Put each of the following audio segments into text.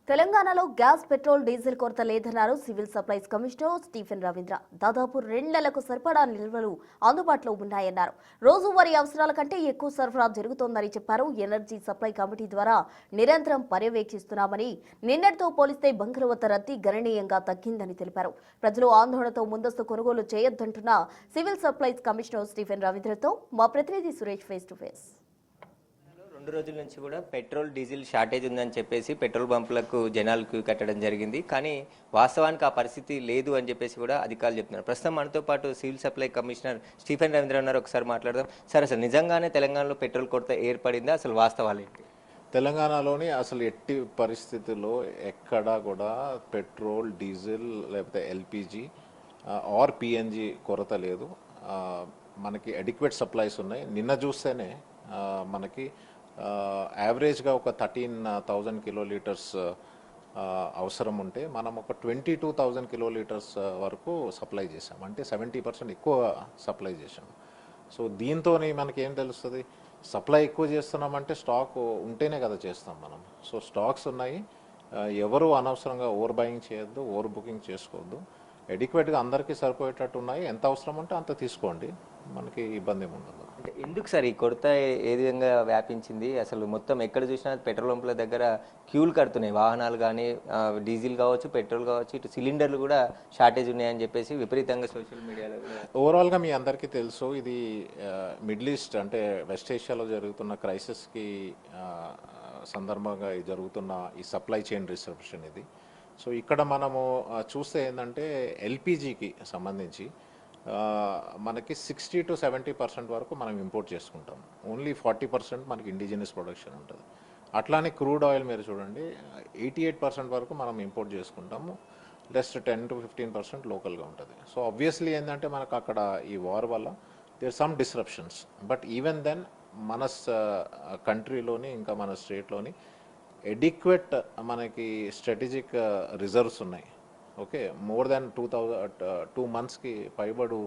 తెలంగాణలో gas, petrol, diesel కొరత లేదన్నారు civil supplies commissioner Stephen Ravindra. దాదాపు 2 నెలలకు సరిపడా నిల్వలు అందుబాటులో ఉన్నాయన్నారు. రోజువారీ అవసరాల కంటే ఎక్కువ సరఫరా జరుగుతోందని చెప్పారు. ఎనర్జీ సప్లై కమిటీ ద్వారా నిరంతరం పర్యవేక్షిస్తున్నామని, నిన్నటితో పోలిస్తే బంకుల వద్ద రద్దీ గణనీయంగా తగ్గిందని తెలిపారు. ప్రజలు ఆందోళనతో ముందస్తు కొనుగోలు చేయొద్దంటున్న సివిల్ సప్లైస్ కమిషనర్ స్టీఫెన్ రవీంద్రతో మా ప్రతినిధి సురేష్ ఫేస్ టు ఫేస్. 2 రోజుల నుంచి కూడా పెట్రోల్ డీజిల్ షార్టేజ్ ఉందని చెప్పేసి పెట్రోల్ బంపులకు జనాలు క్యూ కట్టడం జరిగింది. కానీ వాస్తవానికి ఆ పరిస్థితి లేదు అని చెప్పేసి కూడా అధికారులు చెప్తున్నారు. ప్రస్తుతం మనతో పాటు civil supply commissioner Stephen Ravindra ఉన్నారు. ఒకసారి మాట్లాడదాం. సార్, అసలు నిజంగానే తెలంగాణలో పెట్రోల్ కొరత ఏర్పడిందా? అసలు వాస్తవాలు ఏంటి? తెలంగాణలోని అసలు ఎట్టి పరిస్థితుల్లో ఎక్కడా కూడా పెట్రోల్, డీజిల్ లేకపోతే ఎల్పిజి ఆర్ పిఎన్జి కొరత లేదు. మనకి అడిక్వేట్ సప్లైస్ ఉన్నాయి. నిన్న చూస్తేనే మనకి యావరేజ్గా ఒక 13,000 కిలోలీటర్స్ అవసరం ఉంటే మనం ఒక 22,000 కిలోలీటర్స్ వరకు సప్లై చేసాం. అంటే 70% ఎక్కువ సప్లై చేసాం. సో దీంతో మనకి ఏం తెలుస్తుంది, సప్లై ఎక్కువ చేస్తున్నామంటే స్టాక్ ఉంటేనే కదా చేస్తాం మనం. సో స్టాక్స్ ఉన్నాయి. ఎవరు అనవసరంగా ఓవర్ బయింగ్ చేయొద్దు, ఓవర్ బుకింగ్ చేసుకోవద్దు. అడిక్వేట్గా అందరికీ సరిపోయేటట్టు ఉన్నాయి. ఎంత అవసరం ఉంటే అంత తీసుకోండి, మనకి ఇబ్బంది ఏమి ఉండదు. అంటే ఎందుకు సార్ ఈ కొరత ఏ విధంగా వ్యాపించింది? అసలు మొత్తం ఎక్కడ చూసినా పెట్రోల్ పంపుల దగ్గర క్యూలు కడుతున్నాయి. వాహనాలు కానీ, డీజిల్ కావచ్చు, పెట్రోల్ కావచ్చు, ఇటు సిలిండర్లు కూడా షార్టేజ్ ఉన్నాయని చెప్పేసి విపరీతంగా సోషల్ మీడియాలో ఓవరాల్గా మీ అందరికీ తెలుసు, ఇది మిడిల్ ఈస్ట్ అంటే వెస్ట్ ఏషియాలో జరుగుతున్న క్రైసిస్కి సందర్భంగా జరుగుతున్న ఈ సప్లై చైన్ డిస్రప్షన్ ఇది. సో ఇక్కడ మనము చూస్తే ఏంటంటే ఎల్పిజికి సంబంధించి మనకి 60 to 70% వరకు మనం ఇంపోర్ట్ చేసుకుంటాం. ఓన్లీ 40% మనకి ఇండిజినస్ ప్రొడక్షన్ ఉంటుంది. అట్లానే క్రూడ్ ఆయిల్ మీరు చూడండి, 88% వరకు మనం ఇంపోర్ట్ చేసుకుంటాము. జస్ట్ 10 to 15% లోకల్గా ఉంటుంది. సో ఆబ్వియస్లీ ఏంటంటే మనకు అక్కడ ఈ వార్ వల్ల there some disruptions. But even then మన కంట్రీలోని ఇంకా మన స్టేట్లోని ఎడిక్వేట్ మనకి స్ట్రాటజిక్ రిజర్వ్స్ ఉన్నాయి. ఓకే, మోర్ దాన్ 2 monthsకి పైబడు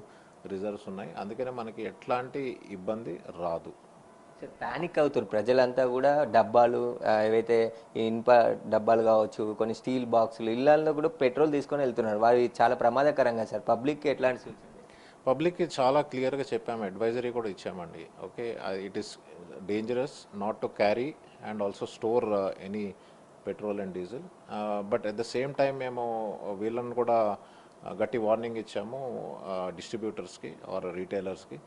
రిజర్వ్స్ ఉన్నాయి. అందుకనే మనకి ఎట్లాంటి ఇబ్బంది రాదు. ప్యానిక్ అవుతారు ప్రజలంతా కూడా. డబ్బాలు ఏవైతే ఇనుప డబ్బాలు కావచ్చు, కొన్ని స్టీల్ బాక్సులు, ఇళ్లలో కూడా పెట్రోల్ తీసుకొని వెళ్తున్నారు. వారి చాలా ప్రమాదకరంగా సార్. పబ్లిక్కి ఎట్లాంటి సూచన? పబ్లిక్కి చాలా క్లియర్గా చెప్పాము, అడ్వైజరీ కూడా ఇచ్చామండి. Okay, it is dangerous not to carry and also store any petrol and diesel. But at the same time మేము వీళ్ళని కూడా గట్టి వార్నింగ్ ఇచ్చాము డిస్ట్రిబ్యూటర్స్కి ఆర్ రీటైలర్స్కి.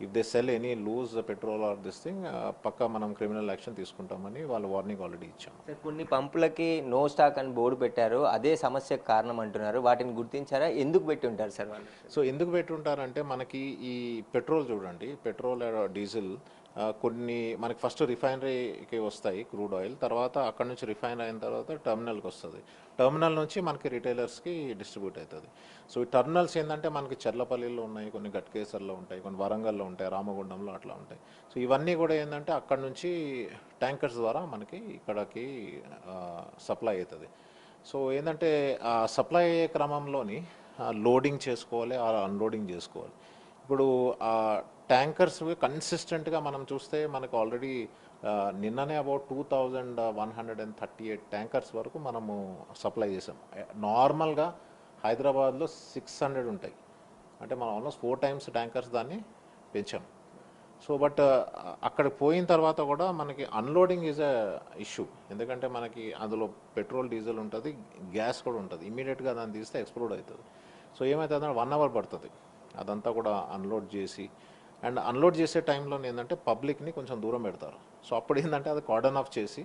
If they sell any loose petrol or this thing పక్కా మనం క్రిమినల్ యాక్షన్ తీసుకుంటామని వాళ్ళు వార్నింగ్ ఆల్రెడీ ఇచ్చాము. కొన్ని పంపులకి నో స్టాక్ అని బోర్డు పెట్టారు, అదే సమస్యకు కారణం అంటున్నారు. వాటిని గుర్తించారా? ఎందుకు పెట్టి ఉంటారు సార్ వాళ్ళు? సో ఎందుకు పెట్టి ఉంటారంటే మనకి ఈ పెట్రోల్ చూడండి, పెట్రోల్ డీజిల్ కొన్ని మనకి ఫస్ట్ రిఫైనరీకి వస్తాయి క్రూడ్ ఆయిల్, తర్వాత అక్కడ నుంచి రిఫైన్ అయిన తర్వాత టర్మినల్కి వస్తుంది. టర్మినల్ నుంచి మనకి రిటైలర్స్కి డిస్ట్రిబ్యూట్ అవుతుంది. సో ఈ టర్మినల్స్ ఏంటంటే మనకి చెర్లపల్లిలో ఉన్నాయి, కొన్ని గట్కేసర్లో ఉంటాయి, కొన్ని వరంగల్లో ఉంటాయి, రామగుండంలో అట్లా ఉంటాయి. సో ఇవన్నీ కూడా ఏంటంటే అక్కడ నుంచి ట్యాంకర్స్ ద్వారా మనకి ఇక్కడికి సప్లై అవుతుంది. సో ఏంటంటే ఆ సప్లై అయ్యే క్రమంలోని లోడింగ్ చేసుకోవాలి, అన్లోడింగ్ చేసుకోవాలి. ఇప్పుడు ఆ ట్యాంకర్స్ కన్సిస్టెంట్గా మనం చూస్తే మనకు ఆల్రెడీ నిన్ననే అబౌట్ 2,138 ట్యాంకర్స్ వరకు మనము సప్లై చేసాం. నార్మల్గా హైదరాబాద్లో 600 ఉంటాయి. అంటే మనం ఆల్మోస్ట్ 4 times ట్యాంకర్స్ దాన్ని పెంచాం. సో బట్ అక్కడ పోయిన తర్వాత కూడా మనకి అన్లోడింగ్ ఈజ్ అ ఇష్యూ. ఎందుకంటే మనకి అందులో పెట్రోల్, డీజిల్ ఉంటుంది, గ్యాస్ కూడా ఉంటుంది. ఇమీడియట్గా దాన్ని తీస్తే ఎక్స్ప్లోడ్ అవుతుంది. సో ఏమవుతుంది, 1 hour పడుతుంది అదంతా కూడా అన్లోడ్ చేసి. అండ్ అన్లోడ్ చేసే టైంలో ఏంటంటే పబ్లిక్ని కొంచెం దూరం పెడతారు. సో అప్పుడు ఏంటంటే అది కార్డన్ ఆఫ్ చేసి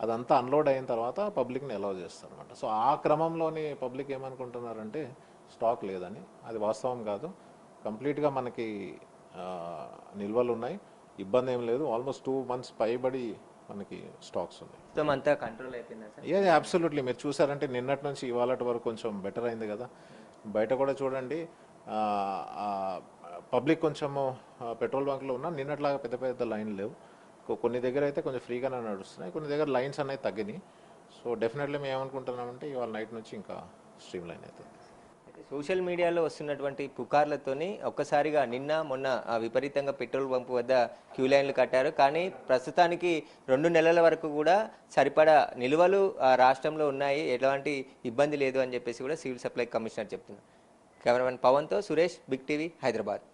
అదంతా అన్లోడ్ అయిన తర్వాత పబ్లిక్ని అలౌ చేస్తారు అనమాట. సో ఆ క్రమంలోని పబ్లిక్ ఏమనుకుంటున్నారంటే స్టాక్ లేదని. అది వాస్తవం కాదు. కంప్లీట్గా మనకి నిల్వలు ఉన్నాయి, ఇబ్బంది ఏం లేదు. ఆల్మోస్ట్ 2 months పైబడి మనకి స్టాక్స్ ఉన్నాయి. అంతా కంట్రోల్ అయిపోయిందా? ఏ అబ్సల్యూట్లీ. మీరు చూసారంటే నిన్నటి నుంచి ఇవాళ వరకు కొంచెం బెటర్ అయింది కదా. బయట కూడా చూడండి, పబ్లిక్ కొంచెము పెట్రోల్ బంక్లో ఉన్నా నిన్నట్లాగా పెద్ద పెద్ద లైన్లు లేవు. కొన్ని దగ్గర అయితే కొంచెం ఫ్రీగానే నడుస్తున్నాయి, కొన్ని దగ్గర లైన్స్ అనేవి తగ్గినాయి. సో డెఫినెట్లీ మేము ఏమనుకుంటున్నామంటే ఇవాళ నైట్ నుంచి ఇంకా స్ట్రీమ్ లైన్ అవుతుంది. సోషల్ మీడియాలో వస్తున్నటువంటి పుకార్లతోని ఒక్కసారిగా నిన్న మొన్న విపరీతంగా పెట్రోల్ బంక్ వద్ద క్యూ లైన్లు కట్టారు. కానీ ప్రస్తుతానికి 2 నెలల వరకు కూడా సరిపడా నిల్వలు రాష్ట్రంలో ఉన్నాయి, ఎలాంటి ఇబ్బంది లేదు అని చెప్పేసి కూడా సివిల్ సప్లై కమిషనర్ చెప్తున్నారు. కెమెరామెన్ పవన్తో సురేష్, బిగ్ టీవీ, హైదరాబాద్.